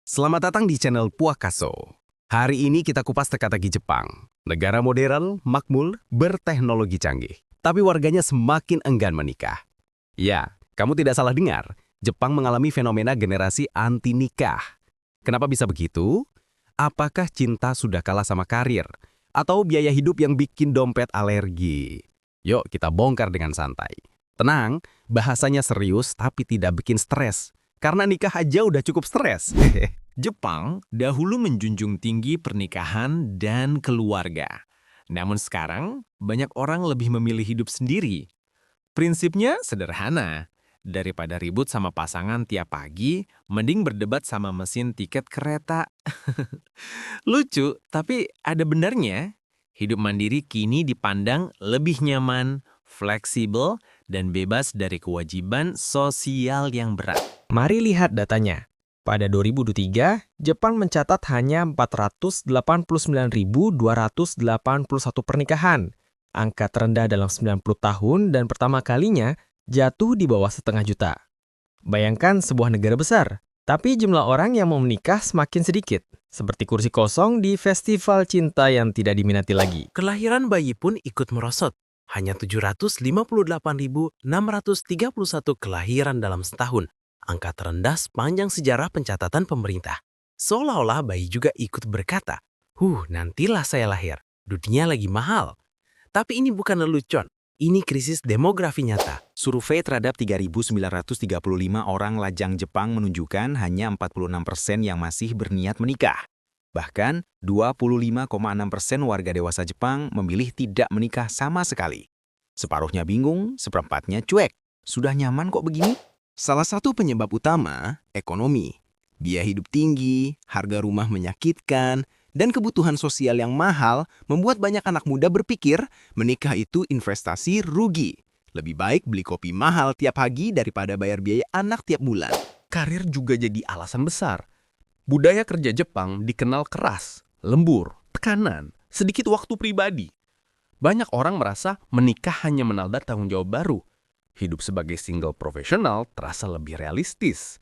Selamat datang di channel Puakaso. Hari ini kita kupas teka-teki Jepang. Negara modern, makmur, berteknologi canggih. Tapi warganya semakin enggan menikah. Ya, kamu tidak salah dengar. Jepang mengalami fenomena generasi anti nikah. Kenapa bisa begitu? Apakah cinta sudah kalah sama karir? Atau biaya hidup yang bikin dompet alergi? Yuk kita bongkar dengan santai. Tenang, bahasanya serius tapi tidak bikin stres. Karena nikah aja udah cukup stres. Jepang dahulu menjunjung tinggi pernikahan dan keluarga. Namun sekarang, banyak orang lebih memilih hidup sendiri. Prinsipnya sederhana. Daripada ribut sama pasangan tiap pagi, mending berdebat sama mesin tiket kereta. Lucu, tapi ada benarnya. Hidup mandiri kini dipandang lebih nyaman, fleksibel, dan bebas dari kewajiban sosial yang berat. Mari lihat datanya. Pada 2023, Jepang mencatat hanya 489.281 pernikahan. Angka terendah dalam 90 tahun dan pertama kalinya jatuh di bawah 500.000. Bayangkan sebuah negara besar, tapi jumlah orang yang mau menikah semakin sedikit. Seperti kursi kosong di festival cinta yang tidak diminati lagi. Kelahiran bayi pun ikut merosot. Hanya 758.631 kelahiran dalam setahun. Angka terendah sepanjang sejarah pencatatan pemerintah. Seolah-olah bayi juga ikut berkata, nantilah saya lahir. Dunia lagi mahal. Tapi ini bukan lelucon. Ini krisis demografi nyata. Survei terhadap 3.935 orang lajang Jepang menunjukkan hanya 46% yang masih berniat menikah. Bahkan, 25,6% warga dewasa Jepang memilih tidak menikah sama sekali. Separuhnya bingung, seperempatnya cuek. Sudah nyaman kok begini? Salah satu penyebab utama, ekonomi. Biaya hidup tinggi, harga rumah menyakitkan, dan kebutuhan sosial yang mahal membuat banyak anak muda berpikir menikah itu investasi rugi. Lebih baik beli kopi mahal tiap pagi daripada bayar biaya anak tiap bulan. Karir juga jadi alasan besar. Budaya kerja Jepang dikenal keras, lembur, tekanan, sedikit waktu pribadi. Banyak orang merasa menikah hanya menambah tanggung jawab baru. Hidup sebagai single profesional terasa lebih realistis.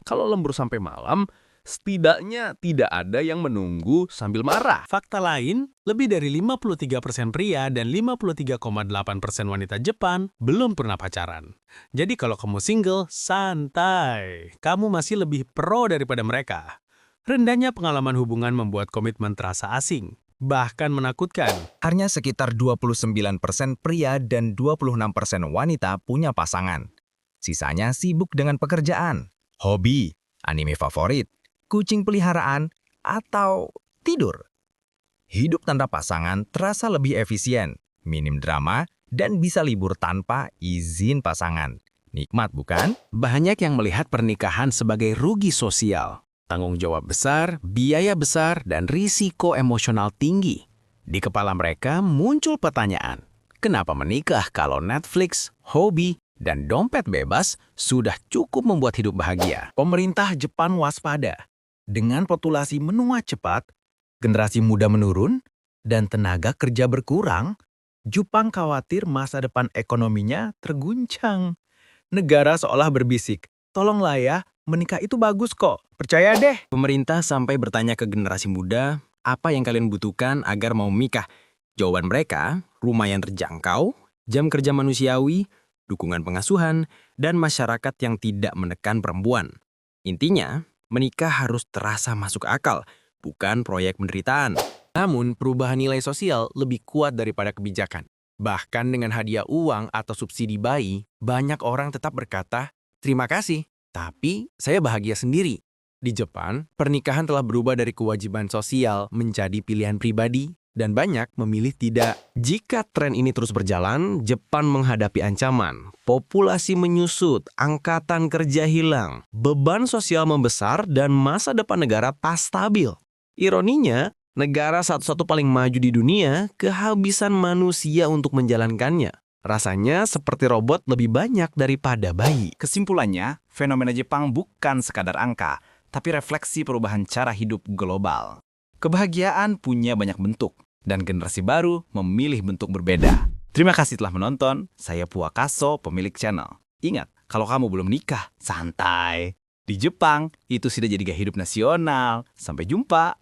Kalau lembur sampai malam, setidaknya tidak ada yang menunggu sambil marah. Fakta lain, lebih dari 53% pria dan 53,8% wanita Jepang belum pernah pacaran. Jadi kalau kamu single, santai. Kamu masih lebih pro daripada mereka. Rendahnya pengalaman hubungan membuat komitmen terasa asing, bahkan menakutkan. Hanya sekitar 29% pria dan 26% wanita punya pasangan. Sisanya sibuk dengan pekerjaan, hobi, anime favorit, kucing peliharaan, atau tidur. Hidup tanpa pasangan terasa lebih efisien, minim drama, dan bisa libur tanpa izin pasangan. Nikmat bukan? Banyak yang melihat pernikahan sebagai rugi sosial. Tanggung jawab besar, biaya besar, dan risiko emosional tinggi. Di kepala mereka muncul pertanyaan, kenapa menikah kalau Netflix, hobi, dan dompet bebas sudah cukup membuat hidup bahagia? Pemerintah Jepang waspada. Dengan populasi menua cepat, generasi muda menurun, dan tenaga kerja berkurang, Jepang khawatir masa depan ekonominya terguncang. Negara seolah berbisik, tolonglah ya, menikah itu bagus kok, percaya deh. Pemerintah sampai bertanya ke generasi muda, apa yang kalian butuhkan agar mau menikah? Jawaban mereka, rumah yang terjangkau, jam kerja manusiawi, dukungan pengasuhan, dan masyarakat yang tidak menekan perempuan. Intinya, menikah harus terasa masuk akal, bukan proyek penderitaan. Namun, perubahan nilai sosial lebih kuat daripada kebijakan. Bahkan dengan hadiah uang atau subsidi bayi, banyak orang tetap berkata, terima kasih, tapi saya bahagia sendiri. Di Jepang, pernikahan telah berubah dari kewajiban sosial menjadi pilihan pribadi, dan banyak memilih tidak. Jika tren ini terus berjalan, Jepang menghadapi ancaman. Populasi menyusut, angkatan kerja hilang, beban sosial membesar, dan masa depan negara tak stabil. Ironinya, negara satu-satu paling maju di dunia kehabisan manusia untuk menjalankannya. Rasanya seperti robot lebih banyak daripada bayi. Kesimpulannya, fenomena Jepang bukan sekadar angka, tapi refleksi perubahan cara hidup global. Kebahagiaan punya banyak bentuk, dan generasi baru memilih bentuk berbeda. Terima kasih telah menonton. Saya Puakaso, pemilik channel. Ingat, kalau kamu belum nikah, santai. Di Jepang, itu sudah jadi gaya hidup nasional. Sampai jumpa.